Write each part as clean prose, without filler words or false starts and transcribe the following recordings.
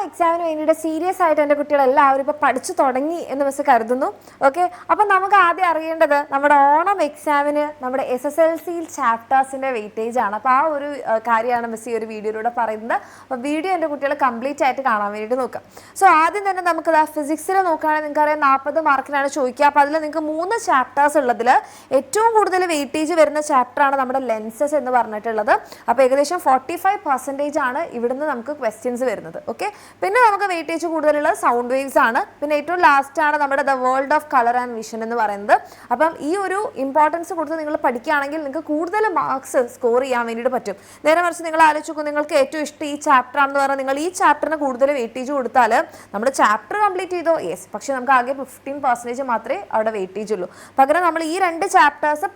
എക്സാമിന് വേണ്ടിയിട്ട് സീരിയസ് ആയിട്ട് എൻ്റെ കുട്ടികളെല്ലാവരും ഇപ്പോൾ പഠിച്ചു തുടങ്ങി എന്ന് മിസ് കരുതുന്നു. ഓക്കെ, അപ്പം നമുക്ക് ആദ്യം അറിയേണ്ടത് നമ്മുടെ ഓണം എക്സാമിന് നമ്മുടെ SSLC ചാപ്റ്റേഴ്സിൻ്റെ വെയിറ്റേജ് ആണ്. അപ്പോൾ ആ ഒരു കാര്യമാണ് മിസ് ഈ ഒരു വീഡിയോയിലൂടെ പറയുന്നത്. അപ്പോൾ വീഡിയോ എൻ്റെ കുട്ടികൾ കംപ്ലീറ്റ് ആയിട്ട് കാണാൻ വേണ്ടിയിട്ട് നോക്കാം. സോ ആദ്യം തന്നെ നമുക്ക് ഫിസിക്സിൽ നോക്കുകയാണെങ്കിൽ നിങ്ങൾക്കറിയാം 40 മാർക്കിനാണ് ചോദിക്കുക. അപ്പോൾ അതിൽ നിങ്ങൾക്ക് 3 ചാപ്റ്റേഴ്സ് ഉള്ളതിൽ ഏറ്റവും കൂടുതൽ വെയിറ്റേജ് വരുന്ന ചാപ്റ്ററാണ് നമ്മുടെ ലെൻസസ് എന്ന് പറഞ്ഞിട്ടുള്ളത്. അപ്പോൾ ഏകദേശം 45% ആണ് ഇവിടുന്ന് നമുക്ക് ക്വസ്റ്റ്യൻസ് വരുന്നത്. ഓക്കെ, പിന്നെ നമുക്ക് വെയിറ്റേജ് കൂടുതലുള്ളത് സൗണ്ട് വേവ്സ് ആണ്. പിന്നെ ഏറ്റവും ലാസ്റ്റ് ആണ് നമ്മുടെ the world of colour and vision എന്ന് പറയുന്നത്. അപ്പം ഈ ഒരു ഇമ്പോർട്ടൻസ് കൊടുത്ത് നിങ്ങൾ പഠിക്കുകയാണെങ്കിൽ നിങ്ങൾക്ക് കൂടുതൽ മാർക്സ് സ്കോർ ചെയ്യാൻ വേണ്ടിയിട്ട് പറ്റും. നേരെ മറിച്ച് നിങ്ങൾ ആലോചിച്ച് നോക്കും, നിങ്ങൾക്ക് ഏറ്റവും ഇഷ്ടം ഈ ചാപ്റ്റർ ആണെന്ന് പറഞ്ഞാൽ നിങ്ങൾ ഈ ചാപ്റ്ററിന് കൂടുതൽ വെയിറ്റേജ് കൊടുത്താൽ നമ്മുടെ ചാപ്റ്റർ കംപ്ലീറ്റ് ചെയ്തോ യെസ്, പക്ഷേ നമുക്ക് ആകെ 15% മാത്രമേ അവിടെ വെയിറ്റേജ് ഉള്ളൂ. പകരം നമ്മൾ ഈ 2 ചാപ്റ്റേഴ്സ്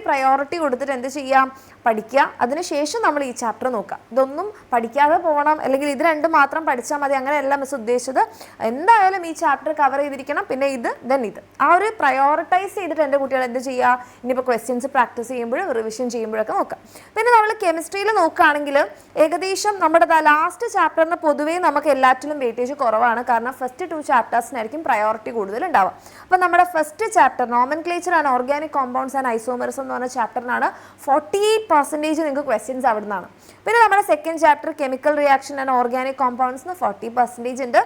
പ്രയോറിറ്റി കൊടുത്തിട്ട് എന്ത് ചെയ്യാം, പഠിക്കുക. അതിനുശേഷം നമ്മൾ ഈ ചാപ്റ്റർ നോക്കാം. ഇതൊന്നും പഠിക്കാതെ പോകണം അല്ലെങ്കിൽ ഇത് 2 മാത്രം പഠിച്ചാൽ മതി, അങ്ങനെയല്ല മിസ് ഉദ്ദേശിച്ചത്. എന്തായാലും ഈ ചാപ്റ്റർ കവർ ചെയ്തിരിക്കണം, പിന്നെ ഇത് ദെൻ ഇത്, ആ ഒരു പ്രയോറിറ്റൈസ് ചെയ്തിട്ട് എൻ്റെ കുട്ടികൾ എന്ത് ചെയ്യുക, ഇനിയിപ്പോൾ ക്വസ്റ്റ്യൻസ് പ്രാക്ടീസ് ചെയ്യുമ്പോഴും റിവിഷൻ ചെയ്യുമ്പോഴൊക്കെ നോക്കാം. പിന്നെ നമ്മൾ കെമിസ്ട്രിയിൽ നോക്കുകയാണെങ്കിൽ ഏകദേശം നമ്മുടെ ലാസ്റ്റ് ചാപ്റ്ററിന് പൊതുവേ നമുക്ക് എല്ലാറ്റിലും വെയിറ്റേജ് കുറവാണ്. കാരണം ഫസ്റ്റ് 2 ചാപ്റ്റേഴ്സിനായിരിക്കും പ്രയോറിറ്റി കൂടുതൽ ഉണ്ടാവുക. അപ്പോൾ നമ്മുടെ first chapter nomenclature and organic compounds and isomerism എന്ന് പറഞ്ഞ ചാപ്റ്ററിനാണ് 48% നിങ്ങൾക്ക് ക്വസ്റ്റ്യൻസ് അവിടെ നിന്നാണ്. പിന്നെ നമ്മുടെ second chapter chemical reaction and organic കോമ്പൗണ്ട്സിന് 40% ഉണ്ട്.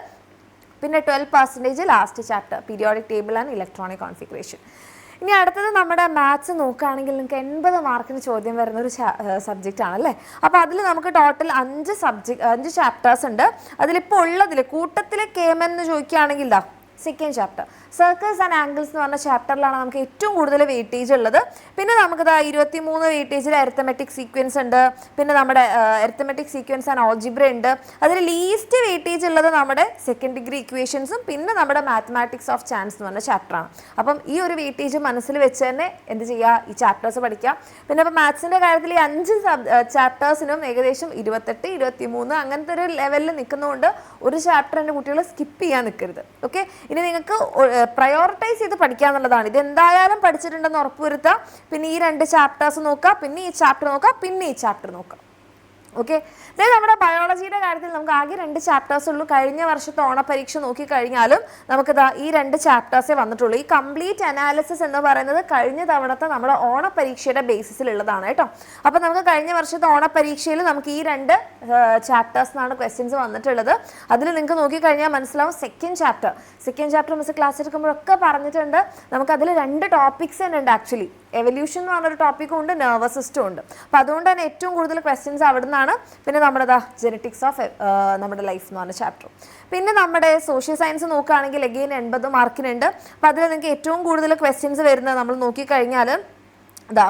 പിന്നെ 12% last chapter periodic table and electronic configuration. ഇനി അടുത്തത് നമ്മുടെ മാത്സ് നോക്കുകയാണെങ്കിൽ നിങ്ങൾക്ക് 80 മാർക്കിന് ചോദ്യം വരുന്ന ഒരു സബ്ജക്റ്റ് ആണല്ലേ. അപ്പോൾ അതിൽ നമുക്ക് ടോട്ടൽ 5 ചാപ്റ്റേഴ്സ് ഉണ്ട്. അതിലിപ്പോൾ ഉള്ളതിൽ കൂട്ടത്തിൽ കേമൻ എന്ന് ചോദിക്കുകയാണെങ്കിൽ ഇതാ second chapter circles and angles എന്ന് പറഞ്ഞ ചാപ്റ്ററിലാണ് നമുക്ക് ഏറ്റവും കൂടുതൽ വെയിറ്റേജ് ഉള്ളത്. പിന്നെ നമുക്കിത് 23 വെയിറ്റേജിൽ അരിത്തമെറ്റിക് സീക്വൻസ് ഉണ്ട്. പിന്നെ നമ്മുടെ അരിത്തമെറ്റിക് സീക്വൻസ് ആൻഡ് ഓൾജിബ്ര ഉണ്ട്. അതിൽ ലീസ്റ്റ് വെയിറ്റേജ് ഉള്ളത് നമ്മുടെ സെക്കൻഡ് ഡിഗ്രി ഇക്വേഷൻസും പിന്നെ നമ്മുടെ മാത്തമാറ്റിക്സ് ഓഫ് ചാൻസ് എന്ന് പറഞ്ഞ ചാപ്റ്ററാണ്. അപ്പം ഈ ഒരു വെയിറ്റേജ് മനസ്സിൽ വെച്ച് തന്നെ എന്ത് ചെയ്യുക, ഈ ചാപ്റ്റേഴ്സ് പഠിക്കുക. പിന്നെ ഇപ്പോൾ മാത്സിൻ്റെ കാര്യത്തിൽ ഈ 5 ചാപ്റ്റേഴ്സിനും ഏകദേശം 28, 23 അങ്ങനത്തെ ഒരു ലെവലിൽ നിൽക്കുന്നതുകൊണ്ട് ഒരു ചാപ്റ്റർ എൻ്റെ കുട്ടികൾ സ്കിപ്പ് ചെയ്യാൻ നിൽക്കരുത്. ഓക്കെ, ഇനി നിങ്ങൾക്ക് പ്രയോറിറ്റൈസ് ചെയ്ത് പഠിക്കുക എന്നുള്ളതാണ്. ഇത് എന്തായാലും പഠിച്ചിട്ടുണ്ടെന്ന് ഉറപ്പുവരുത്തുക. പിന്നെ ഈ 2 ചാപ്റ്റേഴ്സ് നോക്കുക, പിന്നെ ഈ ചാപ്റ്റർ നോക്കുക, പിന്നെ ഈ ചാപ്റ്റർ നോക്കുക. ഓക്കെ, അതായത് നമ്മുടെ ബയോളജിയുടെ കാര്യത്തിൽ നമുക്ക് ആകെ 2 ചാപ്റ്റേഴ്സ് ഉള്ളൂ. കഴിഞ്ഞ വർഷത്തെ ഓണപരീക്ഷ നോക്കിക്കഴിഞ്ഞാലും നമുക്കിതാ ഈ 2 ചാപ്റ്റേഴ്സേ വന്നിട്ടുള്ളൂ. ഈ കംപ്ലീറ്റ് അനാലിസിസ് എന്ന് പറയുന്നത് കഴിഞ്ഞ തവണത്തെ നമ്മുടെ ഓണപരീക്ഷയുടെ ബേസിസിലുള്ളതാണ് കേട്ടോ. അപ്പോൾ നമുക്ക് കഴിഞ്ഞ വർഷത്തെ ഓണപരീക്ഷയിൽ നമുക്ക് ഈ 2 ചാപ്റ്റേഴ്സിനാണ് ക്വസ്റ്റ്യൻസ് വന്നിട്ടുള്ളത്. അതിൽ നിങ്ങൾക്ക് നോക്കിക്കഴിഞ്ഞാൽ മനസ്സിലാവും സെക്കൻഡ് ചാപ്റ്റർ മിസ് ക്ലാസ് എടുക്കുമ്പോഴൊക്കെ പറഞ്ഞിട്ടുണ്ട്. നമുക്കതിൽ 2 ടോപ്പിക്സ് തന്നെ ഉണ്ട് ആക്ച്വലി. എവല്യൂഷൻ എന്ന് പറഞ്ഞൊരു ടോപ്പിക്കും ഉണ്ട്, നെർവസ് സിസ്റ്റം ഉണ്ട്. അപ്പോൾ അതുകൊണ്ട് തന്നെ ഏറ്റവും കൂടുതൽ ക്വസ്റ്റ്യൻസ് അവിടെ നിന്നാണ്. പിന്നെ നമ്മുടെ ജെനറ്റിക്സ് ഓഫ് നമ്മുടെ ലൈഫ് എന്ന് പറഞ്ഞ ചാപ്റ്റർ. പിന്നെ നമ്മുടെ സോഷ്യൽ സയൻസ് നോക്കുകയാണെങ്കിൽ അഗെയിൻ 80 മാർക്കിനുണ്ട്. അപ്പോൾ അതിൽ നിങ്ങൾക്ക് ഏറ്റവും കൂടുതൽ ക്വസ്റ്റ്യൻസ് വരുന്നത് നമ്മൾ നോക്കിക്കഴിഞ്ഞാൽ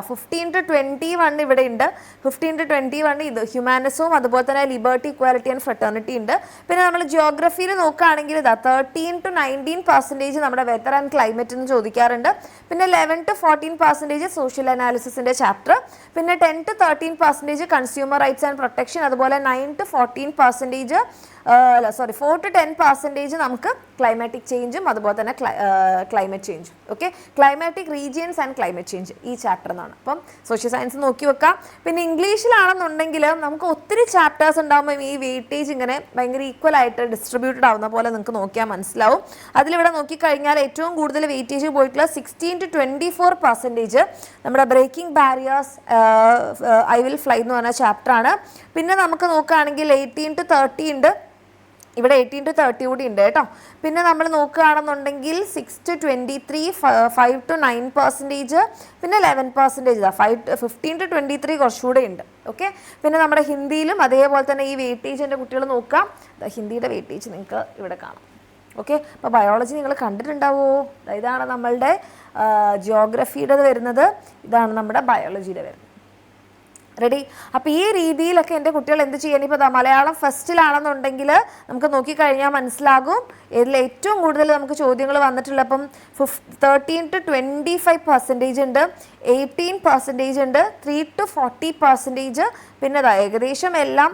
15 to 21 ഇവിടെ ഉണ്ട്. 15 to 21 ഇത് ഹ്യൂമാനിസവും അതുപോലെ തന്നെ ലിബർട്ടി, ഇക്വാലിറ്റി ആൻഡ് ഫ്രട്ടേണിറ്റി ഉണ്ട്. പിന്നെ നമ്മൾ ജിയോഗ്രഫിയിൽ നോക്കുകയാണെങ്കിൽ 13 to 19% നമ്മുടെ വെതർ ആൻഡ് ക്ലൈമറ്റ് എന്ന് ചോദിക്കാറുണ്ട്. പിന്നെ 11 to 14% സോഷ്യൽ അനാലിസിസിൻ്റെ ചാപ്റ്റർ. പിന്നെ 10 to 13% consumer rights and protection. അതുപോലെ 9 to 14% 4 to 10% നമുക്ക് ക്ലൈമാറ്റിക് ചേഞ്ചും അതുപോലെ തന്നെ ക്ലൈമറ്റ് ചേഞ്ചും. Okay, climatic regions and climate change ഈ ചാപ്റ്റർ എന്നാണ്. അപ്പം സോഷ്യൽ സയൻസ് നോക്കി വെക്കാം. പിന്നെ ഇംഗ്ലീഷിലാണെന്നുണ്ടെങ്കിൽ നമുക്ക് ഒത്തിരി ചാപ്റ്റേഴ്സ് ഉണ്ടാകുമ്പോൾ ഈ വെയിറ്റേജ് ഇങ്ങനെ ഭയങ്കര ഈക്വൽ ആയിട്ട് ഡിസ്ട്രിബ്യൂട്ടഡ് ആവുന്ന പോലെ നിങ്ങൾക്ക് നോക്കിയാൽ മനസ്സിലാവും. അതിലിവിടെ നോക്കിക്കഴിഞ്ഞാൽ ഏറ്റവും കൂടുതൽ വെയിറ്റേജ് പോയിട്ടുള്ള 16 to 24% നമ്മുടെ breaking barriers I will fly എന്ന് പറഞ്ഞ ചാപ്റ്ററാണ്. പിന്നെ നമുക്ക് നോക്കുകയാണെങ്കിൽ 18 to 30 ഉണ്ട്. ഇവിടെ 18 to 30 കൂടി ഉണ്ട് കേട്ടോ. പിന്നെ നമ്മൾ നോക്കുകയാണെന്നുണ്ടെങ്കിൽ 6 to 23, 5 to 9%, പിന്നെ 11%. 15 to 23 കുറച്ചുകൂടെ ഉണ്ട്. ഓക്കെ, പിന്നെ നമ്മുടെ ഹിന്ദിയിലും അതേപോലെ തന്നെ ഈ വെയിറ്റേജിൻ്റെ കുട്ടികൾ നോക്കാം. ഹിന്ദിയുടെ വെയിറ്റേജ് നിങ്ങൾക്ക് ഇവിടെ കാണാം. ഓക്കെ, അപ്പോൾ ബയോളജി നിങ്ങൾ കണ്ടിട്ടുണ്ടാവുമോ? ഇതാണ് നമ്മളുടെ ജിയോഗ്രഫിയുടെ വരുന്നത്, ഇതാണ് നമ്മുടെ ബയോളജിയുടെ വരുന്നത്. റെഡി? അപ്പോൾ ഈ രീതിയിലൊക്കെ എൻ്റെ കുട്ടികൾ എന്ത് ചെയ്യണം, ഇപ്പോൾ മലയാളം ഫസ്റ്റിലാണെന്നുണ്ടെങ്കിൽ നമുക്ക് നോക്കിക്കഴിഞ്ഞാൽ മനസ്സിലാകും ഇതിൽ ഏറ്റവും കൂടുതൽ നമുക്ക് ചോദ്യങ്ങൾ വന്നിട്ടുള്ള. അപ്പം 13 to 25% ഉണ്ട്, 18% ഉണ്ട്, 3 to 40%. പിന്നെ ഏകദേശം എല്ലാം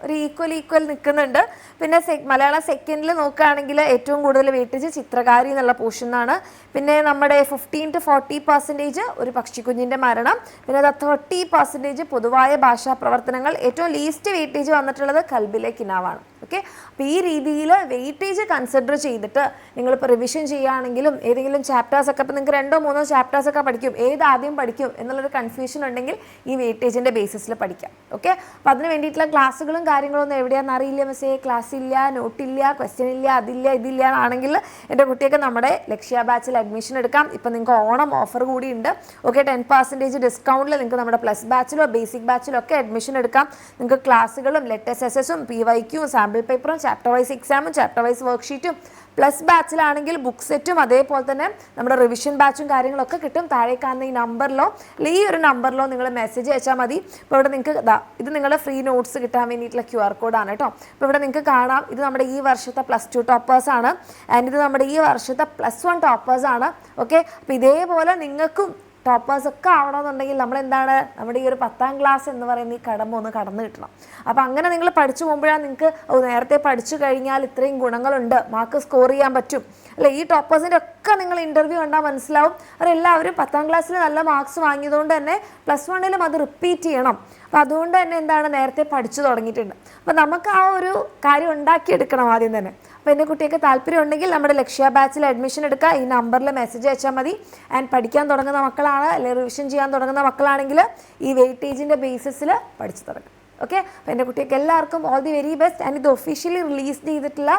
ഒരു ഈക്വൽ നിൽക്കുന്നുണ്ട്. പിന്നെ മലയാളം സെക്കൻഡിൽ നോക്കുകയാണെങ്കിൽ ഏറ്റവും കൂടുതൽ വെയിറ്റേജ് ചിത്രകാരി എന്നുള്ള പോർഷനാണ്. പിന്നെ നമ്മുടെ 15 to 40% ഒരു പക്ഷിക്കുഞ്ഞിൻ്റെ മരണം. പിന്നെ 30% പൊതുവായ ഭാഷാ പ്രവർത്തനങ്ങൾ. ഏറ്റവും ലീസ്റ്റ് വെയിറ്റേജ് വന്നിട്ടുള്ളത് കൽബിലെ കിനാവാണ്. ഓക്കെ, അപ്പോൾ ഈ രീതിയിൽ വെയിറ്റേജ് കൺസിഡർ ചെയ്തിട്ട് നിങ്ങളിപ്പോൾ റിവിഷൻ ചെയ്യുകയാണെങ്കിലും ഏതെങ്കിലും ചാപ്റ്റേഴ്സൊക്കെ ഇപ്പോൾ നിങ്ങൾക്ക് 2 or 3 ചാപ്റ്റേഴ്സൊക്കെ പഠിക്കും, ഏതാദ്യം പഠിക്കും എന്നുള്ളൊരു കൺഫ്യൂഷൻ ഉണ്ടെങ്കിൽ ഈ വെയിറ്റേജിൻ്റെ ബേസിസിൽ പഠിക്കാം. ഓക്കെ, അപ്പോൾ അതിന് വേണ്ടിയിട്ടുള്ള ക്ലാസ്സുകളും കാര്യങ്ങളൊന്നും എവിടെയാണെന്ന് അറിയില്ല മിസ്സേ, ക്ലാസ് ഇല്ല, നോട്ടില്ല, ക്വസ്റ്റ്യൻ ഇല്ല, അതില്ല ഇതില്ല എന്നാണെങ്കിൽ എൻ്റെ കുട്ടിയൊക്കെ നമ്മുടെ ലക്ഷ്യ ബാച്ചിൽ അഡ്മിഷൻ എടുക്കാം. ഇപ്പോൾ നിങ്ങൾക്ക് ഓണം ഓഫർ കൂടി ഉണ്ട്. ഓക്കെ, 10% ഡിസ്കൗണ്ടിൽ നിങ്ങൾക്ക് നമ്മുടെ പ്ലസ് ബാച്ചിലോ ബേസിക് ബാച്ചിലോ ഒക്കെ അഡ്മിഷൻ എടുക്കാം. നിങ്ങൾക്ക് ക്ലാസ്സുകളും ലെറ്റസ് എസ്സും PYQും സാമ്പിൾ പേപ്പറും ചാപ്റ്റർ വൈസ് എക്സാമും ചാപ്റ്റർ വൈസ് വർക്ക്ഷീറ്റും പ്ലസ് ബാച്ചിലാണെങ്കിൽ ബുക്ക് സെറ്റും അതേപോലെ തന്നെ നമ്മുടെ റിവിഷൻ ബാച്ചും കാര്യങ്ങളൊക്കെ കിട്ടും. താഴെ കാണുന്ന ഈ നമ്പറിലോ അല്ലെങ്കിൽ ഈ ഒരു നമ്പറിലോ നിങ്ങൾ മെസ്സേജ് അയച്ചാൽ മതി. ഇപ്പോൾ ഇവിടെ നിങ്ങൾക്ക് ഇത് നിങ്ങളുടെ ഫ്രീ നോട്ട്സ് കിട്ടാൻ വേണ്ടിയിട്ടുള്ള QR കോഡാണ് കേട്ടോ. അപ്പോൾ ഇവിടെ നിങ്ങൾക്ക് കാണാം, ഇത് നമ്മുടെ ഈ വർഷത്തെ +2 ടോപ്പേഴ്സാണ് ആൻഡ് ഇത് നമ്മുടെ ഈ വർഷത്തെ +1 ടോപ്പേഴ്സാണ്. ഓക്കെ, അപ്പോൾ ഇതേപോലെ നിങ്ങൾക്കും ടോപ്പേഴ്സൊക്കെ ആവണമെന്നുണ്ടെങ്കിൽ നമ്മളെന്താണ് നമ്മുടെ ഈ ഒരു 10ാം ക്ലാസ് എന്ന് പറയുന്ന ഈ കടമ്പ ഒന്ന് കടന്നു കിട്ടണം. അപ്പോൾ അങ്ങനെ നിങ്ങൾ പഠിച്ചു പോകുമ്പോഴാണ് നിങ്ങൾക്ക് നേരത്തെ പഠിച്ചു കഴിഞ്ഞാൽ ഇത്രയും ഗുണങ്ങളുണ്ട്, മാർക്ക് സ്കോർ ചെയ്യാൻ പറ്റും അല്ലേ. ഈ ടോപ്പേഴ്സിൻ്റെ ഒക്കെ നിങ്ങൾ ഇൻ്റർവ്യൂ കണ്ടാൽ മനസ്സിലാവും. അവരെല്ലാവരും 10ാം ക്ലാസ്സിൽ നല്ല മാർക്സ് വാങ്ങിയതുകൊണ്ട് തന്നെ +1ലും അത് റിപ്പീറ്റ് ചെയ്യണം. അപ്പോൾ അതുകൊണ്ട് തന്നെ എന്താണ് നേരത്തെ പഠിച്ചു തുടങ്ങിയിട്ടുണ്ട്. അപ്പോൾ നമുക്ക് ആ ഒരു കാര്യം ഉണ്ടാക്കിയെടുക്കണം ആദ്യം തന്നെ. അപ്പോൾ എൻ്റെ കുട്ടിയൊക്കെ താല്പര്യം ഉണ്ടെങ്കിൽ നമ്മുടെ ലക്ഷ്യ ബാച്ചിൽ അഡ്മിഷൻ എടുക്കുക. ഈ നമ്പറിൽ മെസ്സേജ് അയച്ചാൽ മതി. ആൻഡ് പഠിക്കാൻ തുടങ്ങുന്ന മക്കളാണ് അല്ലെങ്കിൽ റിവിഷൻ ചെയ്യാൻ തുടങ്ങുന്ന മക്കളാണെങ്കിൽ ഈ വെയിറ്റേജിൻ്റെ ബേസിസിൽ പഠിച്ചു തുടങ്ങും. ഓക്കെ, അപ്പോൾ എൻ്റെ കുട്ടിയൊക്കെ എല്ലാവർക്കും all the very best. And ഇത് ഒഫീഷ്യലി റിലീസ് ചെയ്തിട്ടുള്ള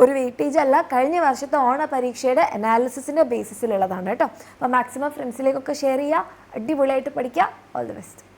ഒരു വെയിറ്റേജ് അല്ല, കഴിഞ്ഞ വർഷത്തെ ഓണ പരീക്ഷയുടെ അനാലിസിസിൻ്റെ ബേസിസിലുള്ളതാണ് കേട്ടോ. അപ്പോൾ മാക്സിമം ഫ്രണ്ട്സിലേക്കൊക്കെ ഷെയർ ചെയ്യുക, അടിപൊളിയായിട്ട് പഠിക്കുക. All the best.